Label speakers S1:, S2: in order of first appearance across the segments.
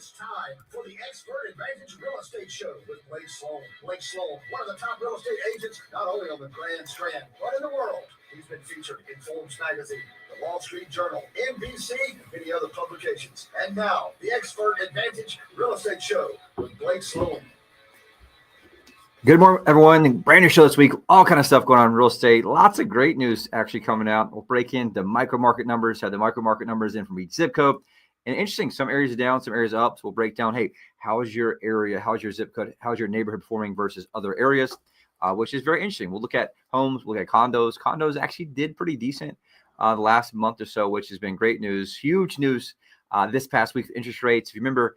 S1: It's time for the Expert Advantage Real Estate Show with Blake Sloan. Blake Sloan, one of the top real estate agents, not only on the Grand Strand, but in the world. He's been featured in Forbes magazine, the Wall Street Journal, NBC, and many other publications. And now, the Expert Advantage Real Estate Show with Blake Sloan.
S2: Good morning, everyone. Brand new show this week. All kind of stuff going on in real estate. Lots of great news actually coming out. We'll break into micro market numbers, have the micro market numbers in from each zip code. And interesting, some areas are down, some areas are up. So we'll break down, hey, how is your area? How's your zip code? How's your neighborhood performing versus other areas, which is very interesting. We'll look at homes, we'll look at condos. Condos actually did pretty decent the last month or so, which has been great news. Huge news this past week, interest rates. If you remember,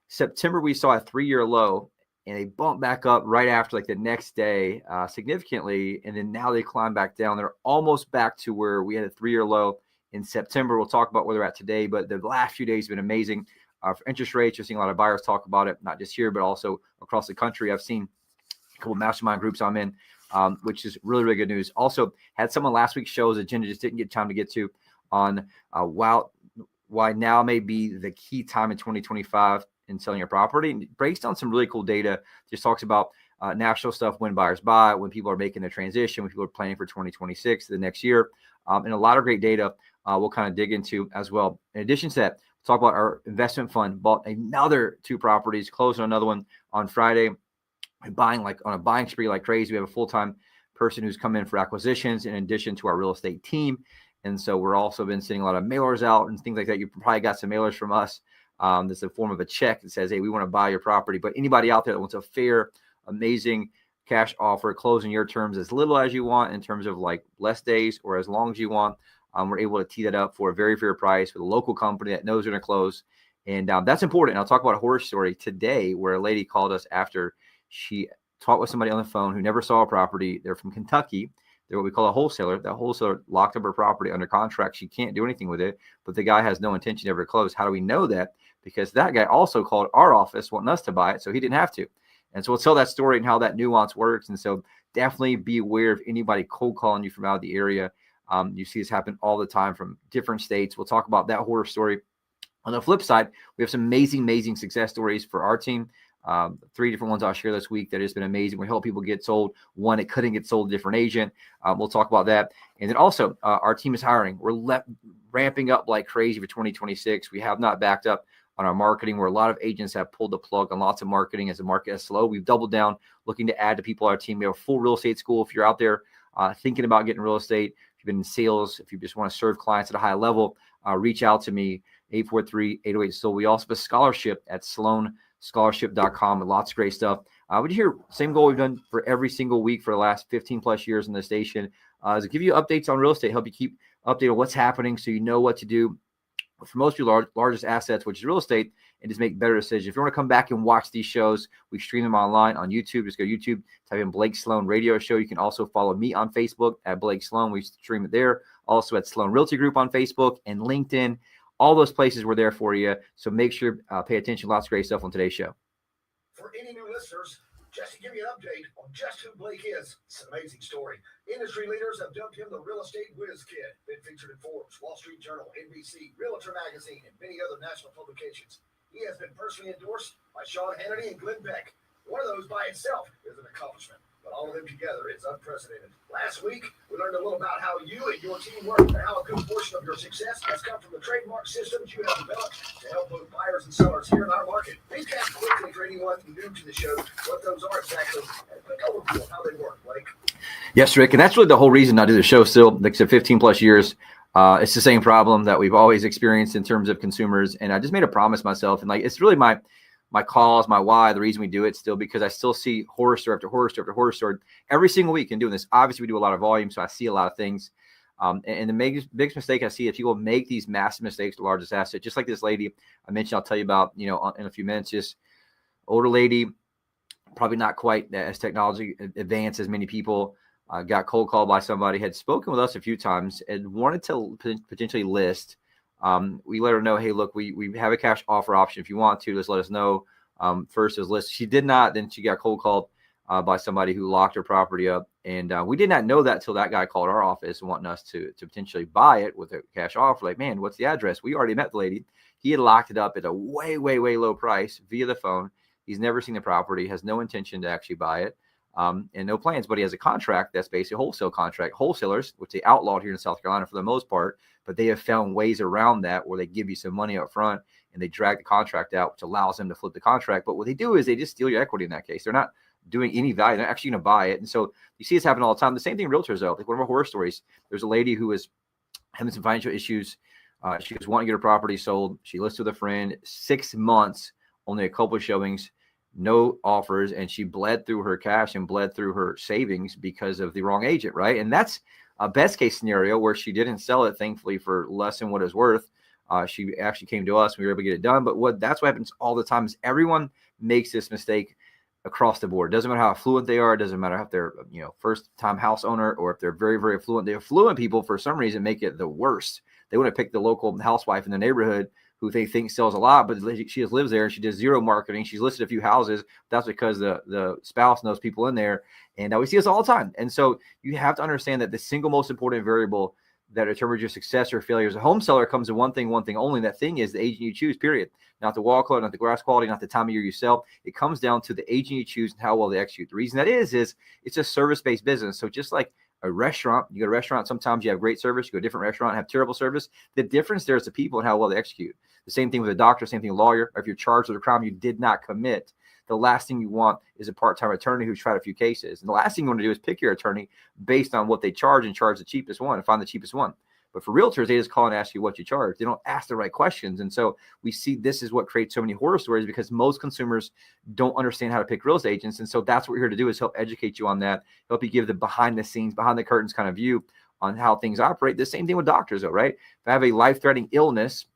S2: September, we saw a 3-year low. And they bumped back up right after, like the next day, significantly. And then now they climb back down. They're almost back to where we had a 3-year low in September. We'll talk about where they're at today. But the last few days have been amazing for interest rates. You're seeing a lot of buyers talk about it, not just here, but also across the country. I've seen a couple of mastermind groups I'm in, which is really, really good news. Also, had someone last week shows that Jenna just didn't get time to get to on why now may be the key time in 2025 in selling your property. And it breaks down some really cool data. Just talks about national stuff, when buyers buy, when people are making their transition, when people are planning for 2026, the next year, and a lot of great data we'll kind of dig into as well. In addition to that, we'll talk about our investment fund, bought another 2 properties, closed on another one on Friday, buying like on a buying spree like crazy. We have a full-time person who's come in for acquisitions in addition to our real estate team. And so we're also been sending a lot of mailers out and things like that. You probably got some mailers from us. That's a form of a check that says, hey, we want to buy your property. But anybody out there that wants a fair, amazing cash offer, closing your terms as little as you want in terms of like less days or as long as you want, we're able to tee that up for a very fair price with a local company that knows they're going to close. And that's important. And I'll talk about a horror story today where a lady called us after she talked with somebody on the phone who never saw a property. They're from Kentucky. They're what we call a wholesaler. That wholesaler locked up her property under contract. She can't do anything with it, but the guy has no intention ever to close. How do we know that? Because that guy also called our office wanting us to buy it, so he didn't have to. And so we'll tell that story and how that nuance works. And so definitely be aware of anybody cold calling you from out of the area. You see this happen all the time from different states. We'll talk about that horror story. On the flip side, we have some amazing success stories for our team. 3 different ones I'll share this week that has been amazing. We help people get sold. One, it couldn't get sold to a different agent. We'll talk about that. And then also our team is hiring. We're ramping up like crazy for 2026. We have not backed up on our marketing, where a lot of agents have pulled the plug on lots of marketing as the market is slow. We've doubled down, looking to add to people on our team. We have a full real estate school. If you're out there thinking about getting real estate, if you've been in sales, if you just want to serve clients at a high level, reach out to me, 843-808-SOLD. We also have a scholarship at SloanScholarship.com with lots of great stuff. But here, same goal we've done for every single week for the last 15 plus years in the station is to give you updates on real estate, help you keep updated on what's happening so you know what to do for most of your largest assets, which is real estate, and just make better decisions. If you want to come back and watch these shows, we stream them online on YouTube. Just go to YouTube, type in Blake Sloan Radio Show. You can also follow me on Facebook at Blake Sloan. We stream it there. Also at Sloan Realty Group on Facebook and LinkedIn. All those places we're there for you. So make sure pay attention. Lots of great stuff on today's show.
S1: For any new listeners, just to give you an update on just who Blake is, it's an amazing story. Industry leaders have dubbed him the real estate whiz kid. Been featured in Forbes, Wall Street Journal, NBC, Realtor Magazine, and many other national publications. He has been personally endorsed by Sean Hannity and Glenn Beck. One of those by itself is an accomplishment, but all of them together is unprecedented. Last week, we learned a little about how you and your team work and how a good portion of your success has come from the trademark systems you have developed to help both buyers and sellers here in our market. Recap quickly for anyone new to the show what those are exactly, and a quick overview of how they work, Blake.
S2: Yes, Rick, and that's really the whole reason I do the show still, like I said, 15 plus years. It's the same problem that we've always experienced in terms of consumers. And I just made a promise myself. And like, it's really my cause, my why, the reason we do it still, because I still see horror story after horror story after horror story every single week in doing this. Obviously, we do a lot of volume, so I see a lot of things. And the biggest mistake I see is people make these massive mistakes, the largest asset, just like this lady I mentioned, I'll tell you about, in a few minutes, just older lady, probably not quite as technology advanced as many people. Got cold called by somebody, had spoken with us a few times and wanted to potentially list. We let her know, hey, look, we have a cash offer option. If you want to, just let us know. First is list. She did not. Then she got cold called by somebody who locked her property up. And we did not know that till that guy called our office wanting us to potentially buy it with a cash offer. Like, man, what's the address? We already met the lady. He had locked it up at a way, way, way low price via the phone. He's never seen the property, has no intention to actually buy it, and no plans, but he has a contract that's basically a wholesale contract. Wholesalers, which they outlawed here in South Carolina for the most part, but they have found ways around that where they give you some money up front and they drag the contract out, which allows them to flip the contract. But what they do is they just steal your equity in that case. They're not doing any value. They're actually going to buy it. And so you see this happen all the time. The same thing realtors, though. Like one of our horror stories, there's a lady who was having some financial issues. She was wanting to get her property sold. She listed with a friend, 6 months, only a couple of showings, no offers, and she bled through her cash and bled through her savings because of the wrong agent, right? And that's a best case scenario where she didn't sell it, thankfully, for less than what it's worth. She actually came to us. We were able to get it done. But that's what happens all the time is everyone makes this mistake across the board. It doesn't matter how affluent they are. It doesn't matter if they're, first time house owner or if they're very, very affluent. The affluent people, for some reason, make it the worst. They want to pick the local housewife in the neighborhood who they think sells a lot, but she just lives there and she does zero marketing. She's listed a few houses. That's because the spouse knows people in there. And we see this all the time. And so you have to understand that the single most important variable that determines your success or failure as a home seller comes to one thing only. And that thing is the agent you choose, period. Not the wall color, not the grass quality, not the time of year you sell. It comes down to the agent you choose and how well they execute. The reason that is it's a service-based business. So just like a restaurant, you go to a restaurant, sometimes you have great service, you go to a different restaurant and have terrible service. The difference there is the people and how well they execute. The same thing with a doctor, same thing with a lawyer. Or if you're charged with a crime you did not commit, the last thing you want is a part-time attorney who's tried a few cases. And the last thing you want to do is pick your attorney based on what they charge and charge the cheapest one and find the cheapest one. But for realtors, they just call and ask you what you charge. They don't ask the right questions. And so we see this is what creates so many horror stories because most consumers don't understand how to pick real estate agents. And so that's what we're here to do is help educate you on that, help you give the behind the scenes, behind the curtains kind of view on how things operate. The same thing with doctors though, right? If I have a life-threatening illness,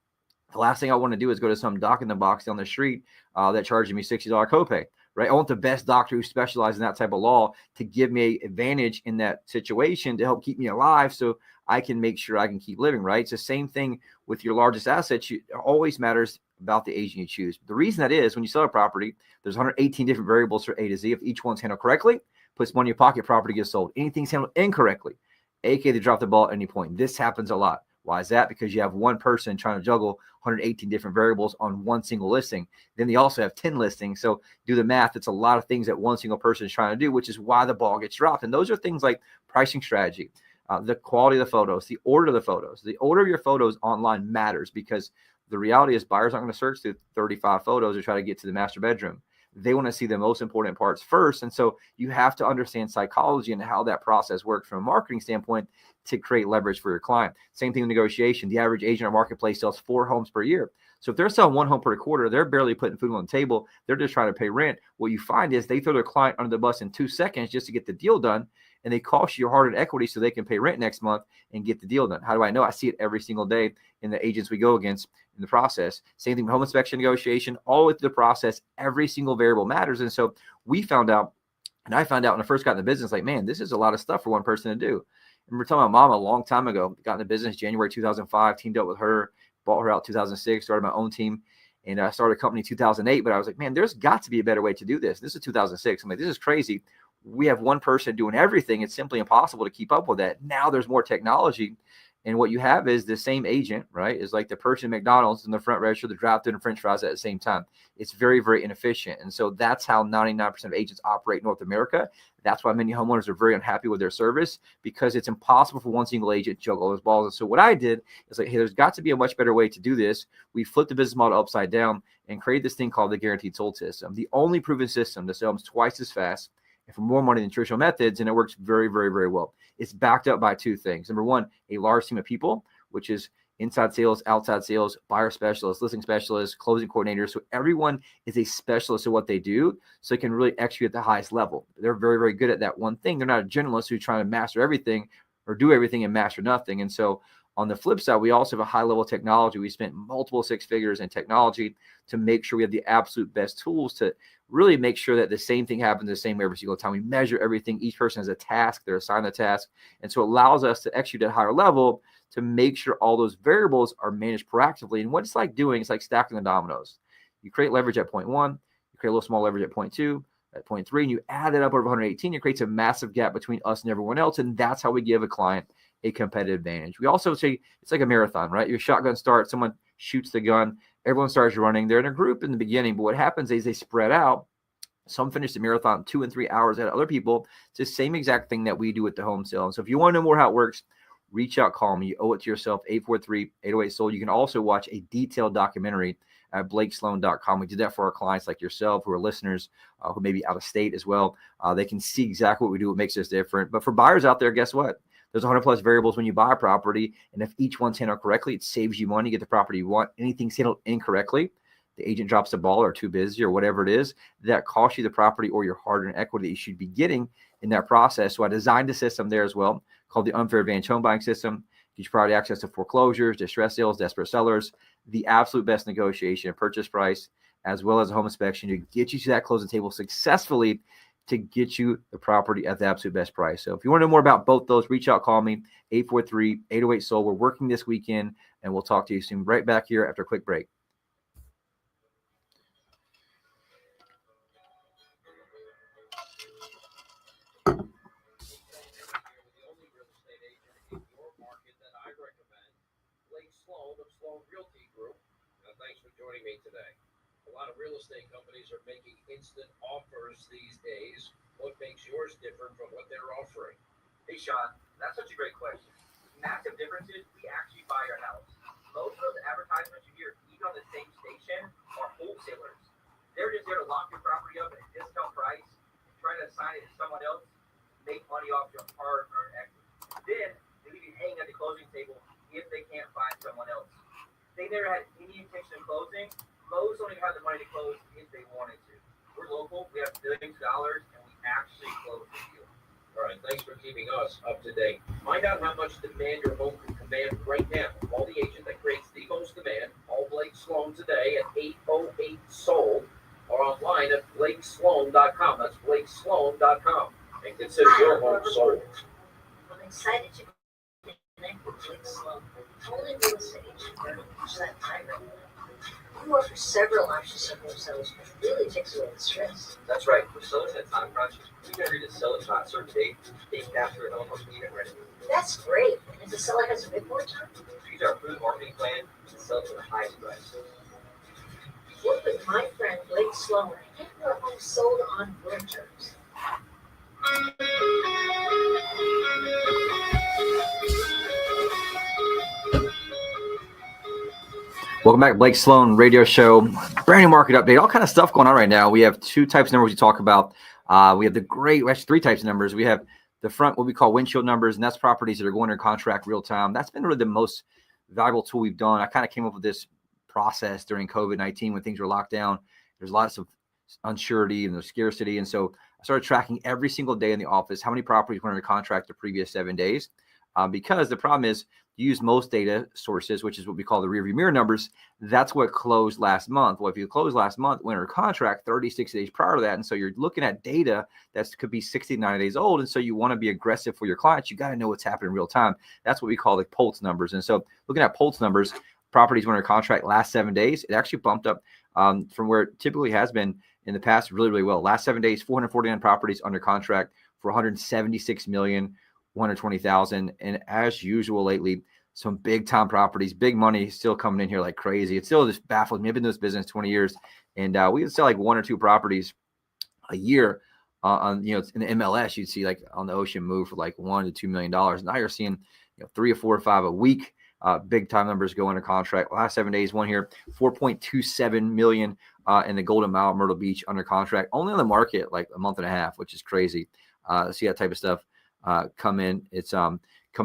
S2: the last thing I want to do is go to some doc in the box down the street that charges me $60 copay, right? I want the best doctor who specializes in that type of law to give me an advantage in that situation to help keep me alive so I can make sure I can keep living, right? It's the same thing with your largest assets. It always matters about the agent you choose. The reason that is when you sell a property, there's 118 different variables for A to Z. If each one's handled correctly, puts money in your pocket, property gets sold. Anything's handled incorrectly, aka they drop the ball at any point. This happens a lot. Why is that? Because you have one person trying to juggle 118 different variables on one single listing. Then they also have 10 listings. So do the math. It's a lot of things that one single person is trying to do, which is why the ball gets dropped. And those are things like pricing strategy, the quality of the photos, the order of the photos. The order of your photos online matters because the reality is buyers aren't going to search through 35 photos to try to get to the master bedroom. They want to see the most important parts first. And so you have to understand psychology and how that process works from a marketing standpoint to create leverage for your client. Same thing with negotiation. The average agent or marketplace sells 4 homes per year. So if they're selling 1 home per quarter, they're barely putting food on the table. They're just trying to pay rent. What you find is they throw their client under the bus in 2 seconds just to get the deal done. And they cost you your hard-earned equity so they can pay rent next month and get the deal done. How do I know? I see it every single day in the agents we go against in the process. Same thing with home inspection negotiation, all the way through the process. Every single variable matters. And so we found out, and I found out when I first got in the business, like, man, this is a lot of stuff for one person to do. I remember telling my mom a long time ago, got in the business January 2005, teamed up with her, bought her out 2006, started my own team. And I started a company in 2008, but I was like, man, there's got to be a better way to do this. This is 2006. I'm like, this is crazy. We have one person doing everything. It's simply impossible to keep up with that. Now there's more technology. And what you have is the same agent, right? Is like the person at McDonald's in the front register, the drive-thru and French fries at the same time. It's very, very inefficient. And so that's how 99% of agents operate in North America. That's why many homeowners are very unhappy with their service because it's impossible for one single agent to juggle all those balls. And so what I did is like, hey, there's got to be a much better way to do this. We flipped the business model upside down and created this thing called the Guaranteed Sold System, the only proven system to sell homes twice as fast and for more money than traditional methods, and it works very, very, very well. It's backed up by 2 things. Number one, a large team of people, which is inside sales, outside sales, buyer specialists, listing specialists, closing coordinators. So everyone is a specialist at what they do, so they can really execute at the highest level. They're very, very good at that one thing. They're not a generalist who's trying to master everything or do everything and master nothing. And so on the flip side, we also have a high level of technology. We spent multiple 6 figures in technology to make sure we have the absolute best tools to really make sure that the same thing happens the same way every single time. We measure everything. Each person has a task. They're assigned a task. And so it allows us to execute at a higher level to make sure all those variables are managed proactively. And what it's like doing, it's like stacking the dominoes. You create leverage at point 1, you create a little small leverage at point 2, at point 3, and you add it up over 118, it creates a massive gap between us and everyone else. And that's how we give a client a competitive advantage. We also say it's like a marathon, right? Your shotgun start, someone shoots the gun. Everyone starts running. They're in a group in the beginning, but what happens is they spread out. Some finish the marathon 2 and 3 hours at other people. It's the same exact thing that we do with the home sale. And so if you want to know more how it works, reach out, call me. You owe it to yourself, 843-808-SOLD. You can also watch a detailed documentary at blakesloan.com. We did that for our clients like yourself who are listeners who may be out of state as well. They can see exactly what we do, what makes us different. But for buyers out there, guess what? There's 100 plus variables when you buy a property. And if each one's handled correctly, it saves you money. You get the property you want. Anything's handled incorrectly, the agent drops the ball or too busy or whatever it is, that costs you the property or your hard-earned equity that you should be getting in that process. So I designed a system there as well called the Unfair Advantage Home Buying System. Gives you priority access to foreclosures, distress sales, desperate sellers, the absolute best negotiation, purchase price, as well as a home inspection to get you to that closing table successfully to get you the property at the absolute best price. So if you want to know more about both those, reach out, call me, 843-808-SOLD. We're working this weekend, and we'll talk to you soon. Right back here after a quick break.
S3: Sloan of Sloan Realty Group. Thanks for joining me today. A lot of real estate companies are making instant offers these days. What makes yours different from what they're offering?
S4: Hey, Sean, that's such a great question. Massive differences, we actually buy your house. Most of those advertisements you hear, even on the same station, are wholesalers. They're just there to lock your property up at a discount price, try to assign it to someone else, make money off your hard-earned equity. Then they leave you hanging at the closing table if they can't find someone else. They never had any intention of closing. Most don't even have the money to close if they wanted to. We're local. We have billions of dollars, and we actually close the deal.
S3: All right, thanks for keeping us up to date. Find out how much demand your home can command right now. Call the agent that creates the most demand. Call Blake Sloan today at 808-SOLD or online at blakesloan.com. That's blakesloan.com. And consider your home sold.
S5: I'm excited to connect with Blake Sloan, only real estate agent for that time. You offer several options for home sellers, which really takes away the stress.
S4: That's right. For sellers that's not crunch, we can agree to sell it on a certain date, days after it almost even ready.
S5: That's great. And if the seller has a bit more time,
S4: Use our approved marketing plan to sell to the highest price.
S5: work with my friend Blake Sloan and get your home sold on your terms.
S2: Welcome back, Blake Sloan Radio Show. Brand new market update. All kind of stuff going on right now. We have two types of numbers we talk about. We have actually three types of numbers. We have the front, what we call windshield numbers, and that's properties that are going under contract real time. That's been really the most valuable tool we've done. I kind of came up with this process during COVID-19 when things were locked down. There's lots of uncertainty and there's scarcity. And so I started tracking every single day in the office how many properties went under contract the previous 7 days. Because the problem is you use most data sources, which is what we call the rearview mirror numbers. That's what closed last month. Well, if you closed last month, went under contract 36 days prior to that. And so you're looking at data that could be 60, 90 days old. And so you want to be aggressive for your clients. You got to know what's happening in real time. That's what we call the Pulse numbers. And so looking at Pulse numbers, properties went under contract last 7 days. It actually bumped up from where it typically has been in the past really, really well. Last 7 days, 449 properties under contract for 176 million. 120,000. And as usual lately, some big time properties, big money still coming in here like crazy. It still just baffles me. I've been in this business 20 years and we would sell like one or two properties a year on, in the MLS, you'd see like on the ocean move for like $1 to $2 million. Now you're seeing, 3 or 4 or 5 a week, big time numbers go under contract. Last 7 days, one here, 4.27 million in the Golden Mile, Myrtle Beach under contract, only on the market like a month and a half, which is crazy. See that type of stuff come in. It's coming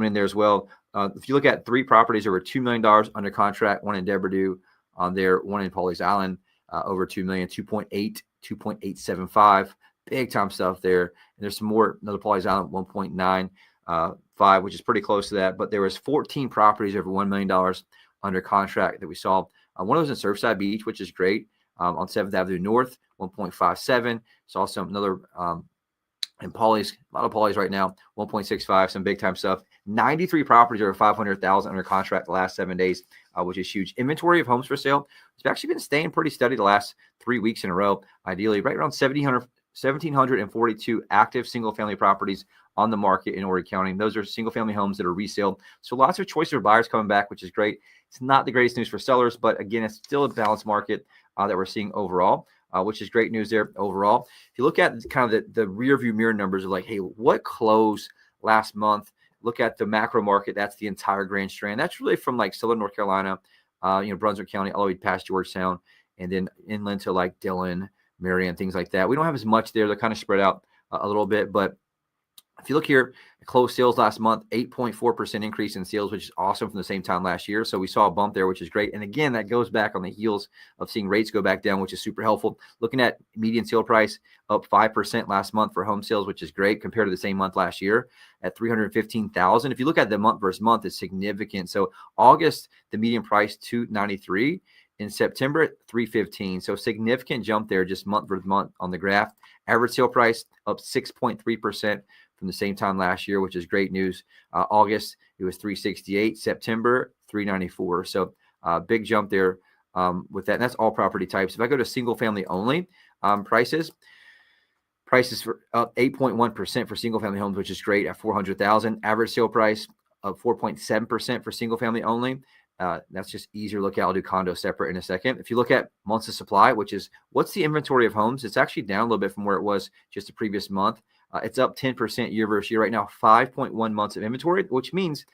S2: in there as well. If you look at 3 properties over $2 million under contract, one in Deberdew on there, one in Pawleys Island, over 2 million, 2.8, 2.875, big time stuff there. And there's some more, another Pawleys Island, 1.95, which is pretty close to that. But there was 14 properties over $1 million under contract that we saw. One of those in Surfside Beach, which is great, on 7th Avenue North, 1.57. Saw some another and Pawleys, a lot of Pawleys right now, 1.65, some big time stuff. 93 properties over 500,000 under contract the last 7 days, which is huge. Inventory of homes for sale has actually been staying pretty steady the last 3 weeks in a row. Ideally, right around 1,742 active single-family properties on the market in Horry County. Those are single-family homes that are resale. So lots of choice for buyers coming back, which is great. It's not the greatest news for sellers, but again, it's still a balanced market that we're seeing overall, which is great news there overall. If you look at kind of the rear view mirror numbers of like, hey, what closed last month? Look at the macro market. That's the entire Grand Strand. That's really from like Southern North Carolina, Brunswick County, all the way past Georgetown, and then inland to like Dillon, Marion, things like that. We don't have as much there. They're kind of spread out a little bit, but if you look here, closed sales last month, 8.4% increase in sales, which is awesome from the same time last year. So we saw a bump there, which is great. And again, that goes back on the heels of seeing rates go back down, which is super helpful. Looking at median sale price up 5% last month for home sales, which is great compared to the same month last year at $315,000. If you look at the month versus month, it's significant. So August, the median price $293,000. In September, $315,000. So significant jump there, just month versus month on the graph. Average sale price up 6.3% from the same time last year, which is great news. August, it was $368,000. September, $394,000. So big jump there with that. And that's all property types. If I go to single family only prices for up 8.1% for single family homes, which is great at $400,000. Average sale price up 4.7% for single family only. That's just easier to look at. I'll do condo separate in a second. If you look at months of supply, which is what's the inventory of homes, it's actually down a little bit from where it was just the previous month. It's up 10% year versus year right now, 5.1 months of inventory, which means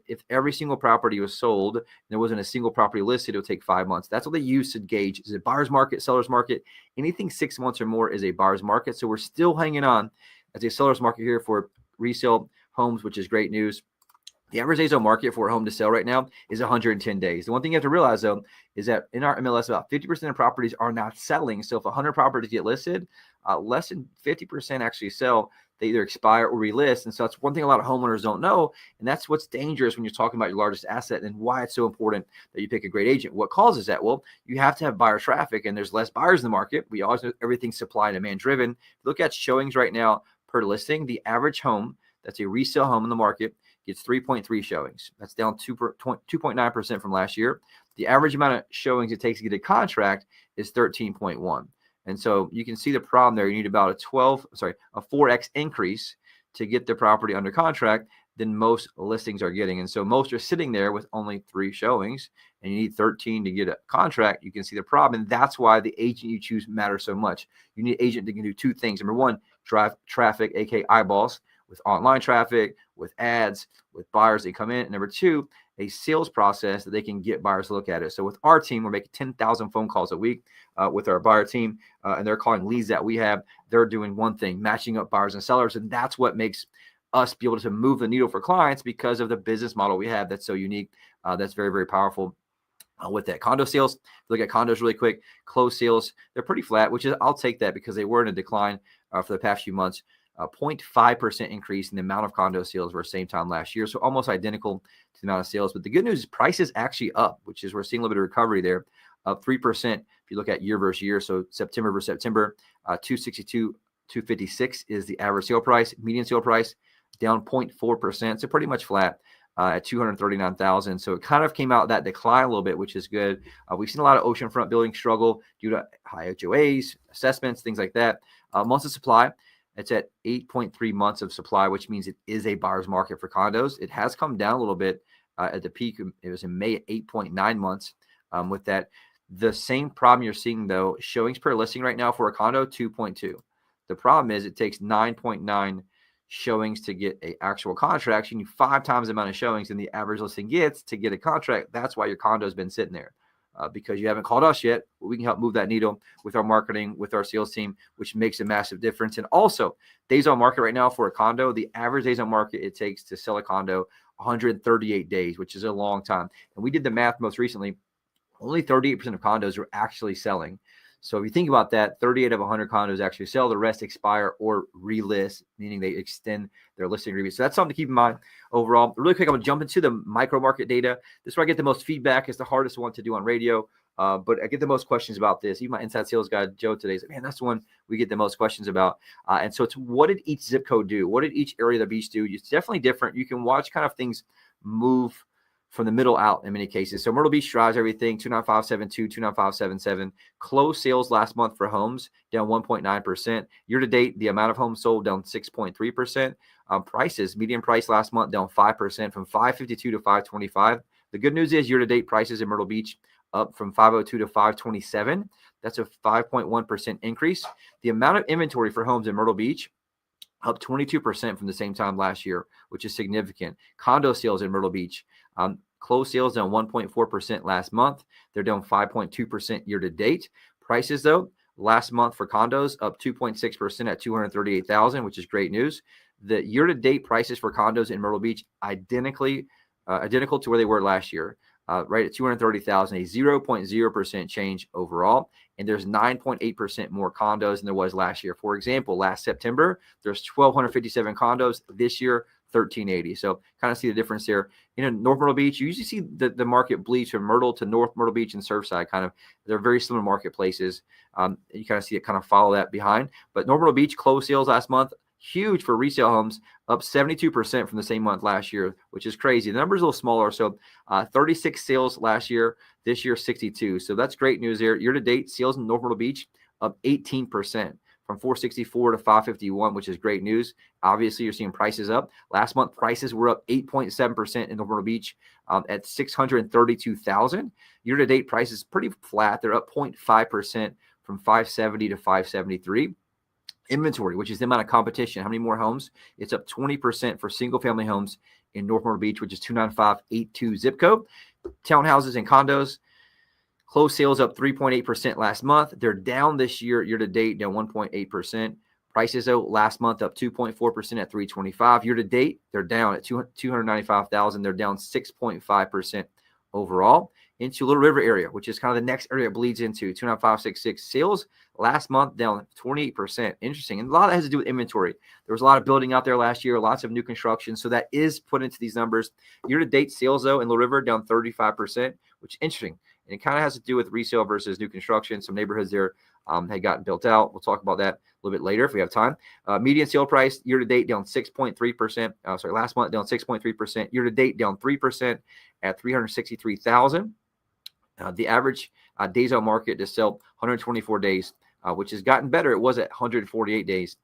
S2: if every single property was sold, and there wasn't a single property listed, it would take 5 months. That's what they use to gauge. Is it buyer's market, seller's market? Anything 6 months or more is a buyer's market. So we're still hanging on as a seller's market here for resale homes, which is great news. The average days on market for a home to sell right now is 110 days. The one thing you have to realize, though, is that in our MLS, about 50% of properties are not selling. So if 100 properties get listed, less than 50% actually sell. They either expire or relist. And so that's one thing a lot of homeowners don't know. And that's what's dangerous when you're talking about your largest asset and why it's so important that you pick a great agent. What causes that? Well, you have to have buyer traffic, and there's less buyers in the market. We always know everything's supply and demand driven. Look at showings right now per listing. The average home that's a resale home in the market gets 3.3 showings. That's down 2.9% from last year. The average amount of showings it takes to get a contract is 13.1. And so you can see the problem there. You need about a 4x increase to get the property under contract than most listings are getting. And so most are sitting there with only 3 showings, and you need 13 to get a contract. You can see the problem. And that's why the agent you choose matters so much. You need an agent that can do 2 things. Number 1, drive traffic, aka eyeballs, with online traffic, with ads, with buyers that come in. And number 2, a sales process that they can get buyers to look at it. So with our team, we're making 10,000 phone calls a week with our buyer team, and they're calling leads that we have. They're doing one thing, matching up buyers and sellers. And that's what makes us be able to move the needle for clients because of the business model we have that's so unique. That's very, very powerful. With that, condo sales, look at condos really quick. Closed sales, they're pretty flat, which is, I'll take that because they were in a decline for the past few months. 0.5% increase in the amount of condo sales versus same time last year. So almost identical to the amount of sales. But the good news is price is actually up, which is we're seeing a little bit of recovery there, up 3% if you look at year versus year. So September versus September, 262, 256 is the average sale price. Median sale price down 0.4%. So pretty much flat at 239,000. So it kind of came out that decline a little bit, which is good. We've seen a lot of oceanfront buildings struggle due to high HOAs, assessments, things like that. Months of supply. It's at 8.3 months of supply, which means it is a buyer's market for condos. It has come down a little bit at the peak. It was in May at 8.9 months with that. The same problem you're seeing, though, showings per listing right now for a condo, 2.2. The problem is it takes 9.9 showings to get an actual contract. You need 5 times the amount of showings than the average listing gets to get a contract. That's why your condo has been sitting there. Because you haven't called us yet, we can help move that needle with our marketing, with our sales team, which makes a massive difference. And also, days on market right now for a condo, the average days on market it takes to sell a condo, 138 days, which is a long time. And we did the math most recently. Only 38% of condos are actually selling. So if you think about that, 38 of 100 condos actually sell. The rest expire or relist, meaning they extend their listing agreement. So that's something to keep in mind overall. Really quick, I'm going to jump into the micro market data. This is where I get the most feedback. It's the hardest one to do on radio, but I get the most questions about this. Even my inside sales guy, Joe, today is like, man, that's the one we get the most questions about. And so it's what did each zip code do? What did each area of the beach do? It's definitely different. You can watch kind of things move from the middle out in many cases. So Myrtle Beach drives everything, 29572, 29577. Closed sales last month for homes down 1.9%. Year to date, the amount of homes sold down 6.3%. Prices, median price last month down 5% from 552 to 525. The good news is year to date prices in Myrtle Beach up from 502 to 527. That's a 5.1% increase. The amount of inventory for homes in Myrtle Beach up 22% from the same time last year, which is significant. Condo sales in Myrtle Beach, closed sales down 1.4% last month. They're down 5.2% year to date. Prices, though, last month for condos up 2.6% at $238,000, which is great news. The year to date prices for condos in Myrtle Beach identical to where they were last year, right at $230,000, a 0.0% change overall. And there's 9.8% more condos than there was last year. For example, last September, there's 1,257 condos. This year, 1,380. So kind of see the difference there. North Myrtle Beach, you usually see the market bleed from Myrtle to North Myrtle Beach and Surfside. They're very similar marketplaces. You kind of see it kind of follow that behind. But North Myrtle Beach closed sales last month, huge for resale homes, up 72% from the same month last year, which is crazy. The number's a little smaller. So 36 sales last year, this year 62. So that's great news there. Year to date, sales in North Myrtle Beach up 18% from 464 to 551, which is great news. Obviously, you're seeing prices up. Last month, prices were up 8.7% in North Myrtle Beach at $632,000. Year to date, prices pretty flat. They're up 0.5% from 570 to 573. Inventory, which is the amount of competition, how many more homes? It's up 20% for single family homes in North Myrtle Beach, which is 29582 zip code. Townhouses and condos, closed sales up 3.8% last month. They're down this year to date, down 1.8%. Prices, though, last month up 2.4% at 325. Year to date, they're down at 295,000. They're down 6.5% overall. Into Little River area, which is kind of the next area it bleeds into, 29566. Sales last month down 28%. Interesting. And a lot of that has to do with inventory. There was a lot of building out there last year, lots of new construction. So that is put into these numbers. Year-to-date sales, though, in Little River down 35%, which is interesting. And it kind of has to do with resale versus new construction. Some neighborhoods there had gotten built out. We'll talk about that a little bit later if we have time. Median sale price year-to-date down 6.3%. Last month down 6.3%. Year-to-date down 3% at $363,000. The average days on market to sell 124 days, which has gotten better. It was at 148 days.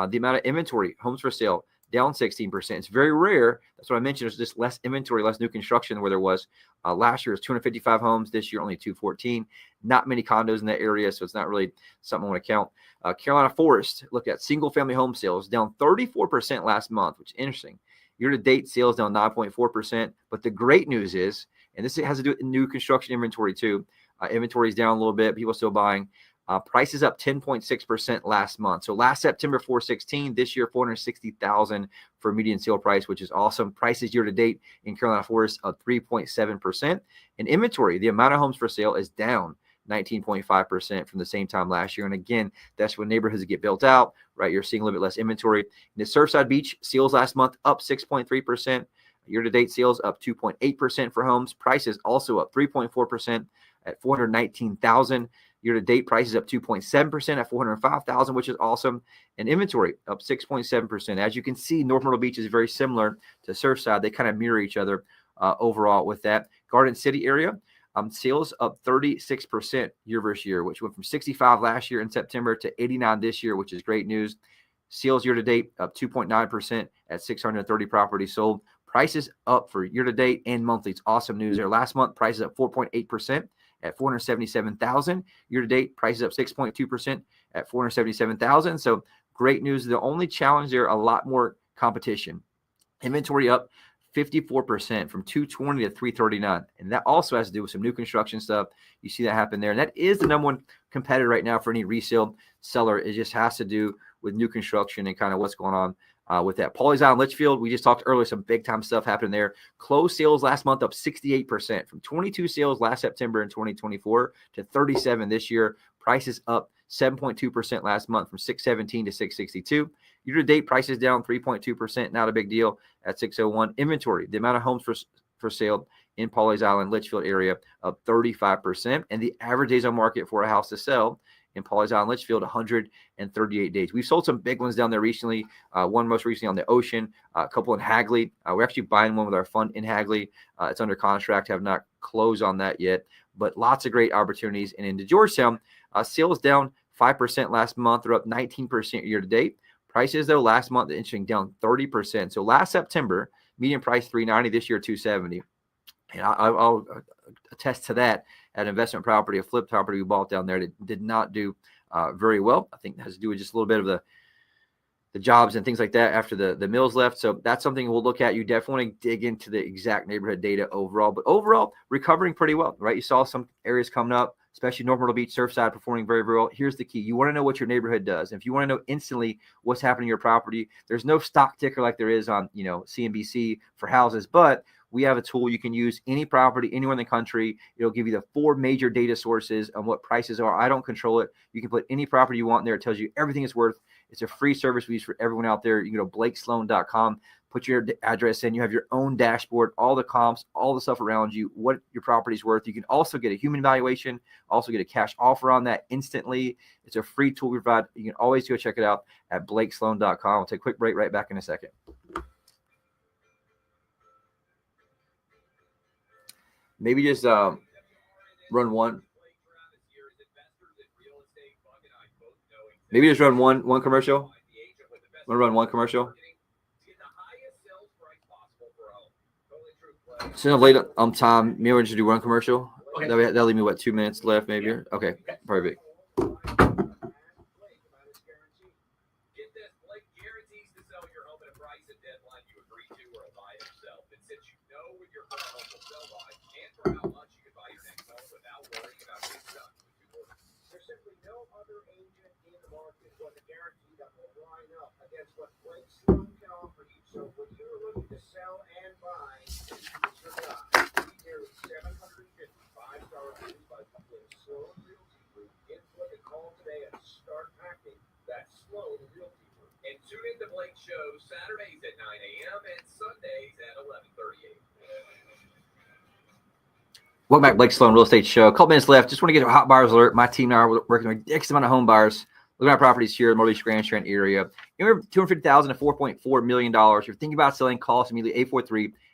S2: The amount of inventory, homes for sale, down 16%. It's very rare. That's what I mentioned. There's just less inventory, less new construction where there was. Last year was 255 homes. This year only 214. Not many condos in that area, so it's not really something I want to count. Carolina Forest, look at single-family home sales, down 34% last month, which is interesting. Year-to-date sales down 9.4%. But the great news is, and this has to do with new construction inventory too. Inventory is down a little bit. People still buying. Prices up 10.6% last month. So last September, 416. This year, 460,000 for median sale price, which is awesome. Prices year to date in Carolina Forest up 3.7%. And inventory, the amount of homes for sale is down 19.5% from the same time last year. And again, that's when neighborhoods get built out, right? You're seeing a little bit less inventory. In the Surfside Beach, sales last month up 6.3%. Year-to-date sales up 2.8% for homes. Prices also up 3.4% at $419,000. Year-to-date prices up 2.7% at $405,000, which is awesome. And inventory up 6.7%. As you can see, North Myrtle Beach is very similar to Surfside. They kind of mirror each other overall with that. Garden City area, sales up 36% year versus year, which went from 65 last year in September to 89 this year, which is great news. Sales year-to-date up 2.9% at 630 properties sold. Prices up for year-to-date and monthly. It's awesome news there. Last month, prices up 4.8% at $477,000. Year-to-date, prices up 6.2% at $477,000. So great news. The only challenge there, a lot more competition. Inventory up 54% from 220 to 339. And that also has to do with some new construction stuff. You see that happen there. And that is the number one competitor right now for any resale seller. It just has to do with new construction and kind of what's going on with that. Pawleys Island, Litchfield, we just talked earlier, some big time stuff happened there. Closed sales last month up 68% from 22 sales last September in 2024 to 37 this year. Prices up 7.2% last month from 617 to 662. Year to date, prices down 3.2%. Not a big deal at 601. Inventory, the amount of homes for sale in Pawleys Island, Litchfield area up 35%. And the average days on market for a house to sell in Pawleys Island, Litchfield, 138 days. We've sold some big ones down there recently. One most recently on the Ocean, a couple in Hagley. We're actually buying one with our fund in Hagley. It's under contract. Have not closed on that yet, but lots of great opportunities. And into Georgetown, sales down 5% last month. They're up 19% year to date. Prices, though, last month, interesting, down 30%. So last September, median price $390, this year $270. And I'll attest to that. At investment property, a flip property we bought down there that did not do very well. I think that has to do with just a little bit of the jobs and things like that after the mills left. So that's something we'll look at. You definitely want to dig into the exact neighborhood data overall. But overall, recovering pretty well, right? You saw some areas coming up, especially North Myrtle Beach, Surfside, performing very, very well. Here's the key. You want to know what your neighborhood does. If you want to know instantly what's happening to your property, there's no stock ticker like there is on, CNBC for houses, but we have a tool you can use any property anywhere in the country. It'll give you the 4 major data sources on what prices are. I don't control it. You can put any property you want in there. It tells you everything it's worth. It's a free service we use for everyone out there. You can go to blakesloan.com, put your address in. You have your own dashboard, all the comps, all the stuff around you, what your property's worth. You can also get a human valuation, also get a cash offer on that instantly. It's a free tool we provide. You can always go check it out at blakesloan.com. We'll take a quick break, right back in a second. Maybe just run one. Maybe just run one commercial. Want to run one commercial? So late on time. Maybe we'll just do one commercial. Okay. That'll leave me 2 minutes left, maybe. Okay, perfect.
S3: Get this, Blake guarantees to sell your home at a price and deadline you agree to or a buy himself. And since you know when your current home will sell by and for how much you can buy your next home without worrying about getting stuck with your mortgage.
S1: There's simply no other agent in the market with a guarantee that will line up against what Blake Sloan can offer you. So when you're looking to sell and buy, it's your guy. Nearly 750 5-star reviews by Blake Sloan Realty Group. Give Blake a call today and start acting. That's Sloan Realty Group.
S3: And tune in to Blake's show Saturdays at 9 a.m. and Sundays at 11:30 a.m.
S2: Welcome back, Blake Sloan Real Estate Show. A couple minutes left. Just want to get a hot buyers alert. My team and I are working with a ridiculous amount of home buyers. Looking at properties here in the Myrtle Beach Grand Strand area. Anywhere from $250,000 to $4.4 million. If you're thinking about selling, call us immediately.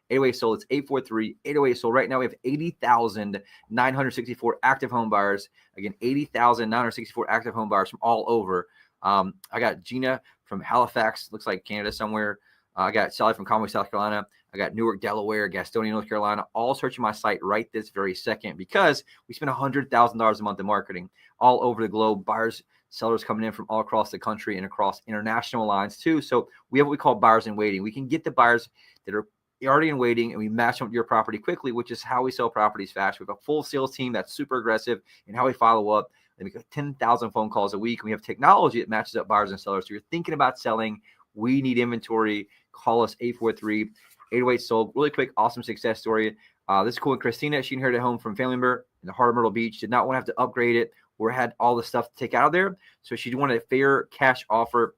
S2: 843-808 sold. It's 843-808 sold. Right now we have 80,964 active home buyers. Again, 80,964 active home buyers from all over. I got Gina from Halifax, looks like Canada somewhere. I got Sally from Conway, South Carolina. I got Newark, Delaware, Gastonia, North Carolina, all searching my site right this very second because we spend $100,000 a month in marketing all over the globe. Buyers, sellers coming in from all across the country and across international lines too. So we have what we call buyers in waiting. We can get the buyers that are already in waiting and we match them with your property quickly, which is how we sell properties fast. We have a full sales team that's super aggressive in how we follow up. And we get 10,000 phone calls a week. And we have technology that matches up buyers and sellers. So you're thinking about selling, we need inventory. Call us 843-808 sold. Really quick, awesome success story. This is cool. And Christina, she inherited a home from a family member in the heart of Myrtle Beach. Did not want to have to upgrade it or had all the stuff to take out of there. So she wanted a fair cash offer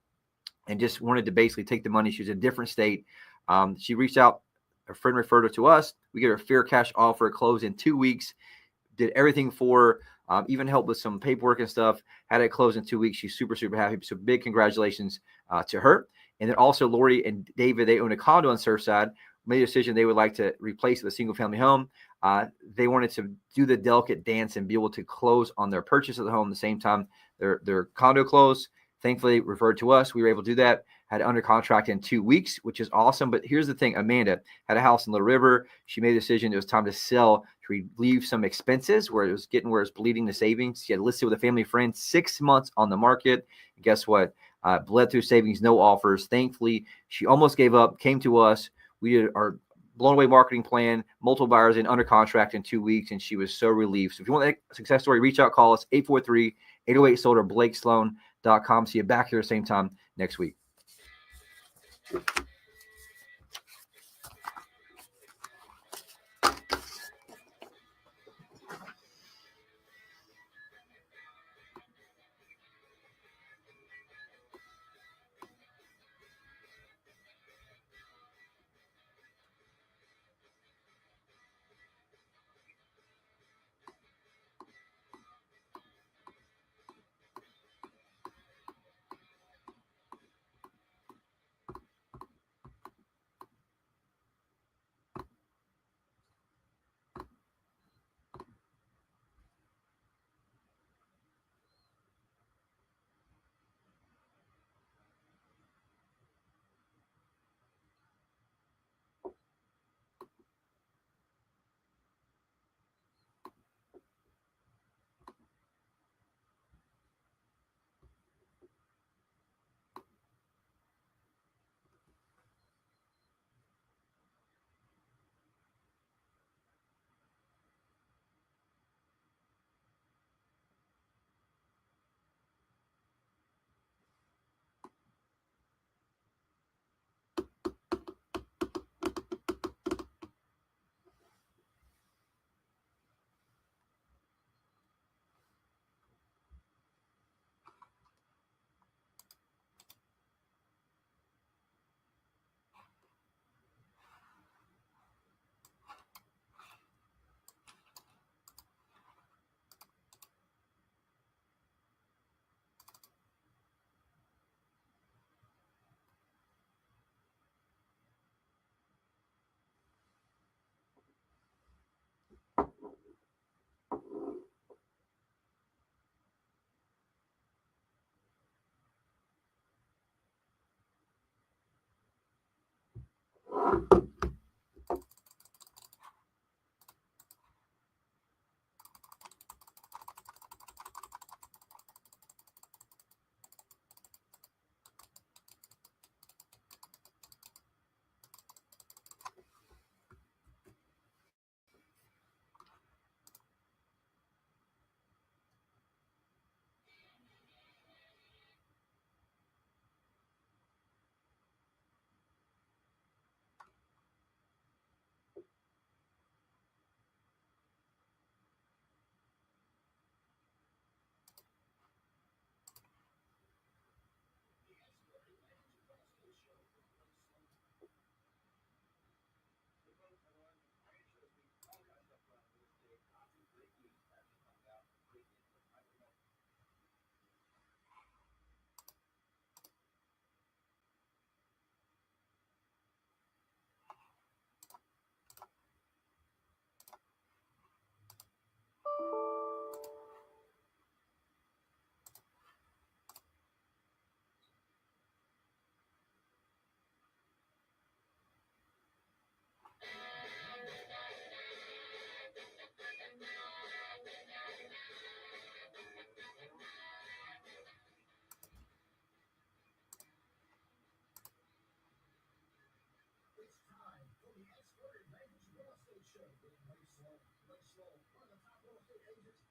S2: and just wanted to basically take the money. She was in a different state. She reached out. A friend referred her to us. We get her a fair cash offer, closed in 2 weeks. Did everything for her, even helped with some paperwork and stuff. Had it closed in 2 weeks. She's super, super happy. So big congratulations to her. And then also Lori and David, they own a condo on Surfside, made a decision they would like to replace it with a single family home. They wanted to do the delicate dance and be able to close on their purchase of the home at the same time their condo closed. Thankfully, referred to us. We were able to do that. Had it under contract in 2 weeks, which is awesome. But here's the thing. Amanda had a house in Little River. She made a decision. It was time to sell to relieve some expenses where it was bleeding the savings. She had listed with a family friend, 6 months on the market. And guess what? Bled through savings, no offers. Thankfully, she almost gave up, came to us. We did our blown away marketing plan, multiple buyers in under contract in 2 weeks, and she was so relieved. So if you want that success story, reach out, call us 843-808 sold or blakesloan.com. See you back here at the same time next week.
S1: show with Blake Sloan. Blake Sloan, one of the top real estate agents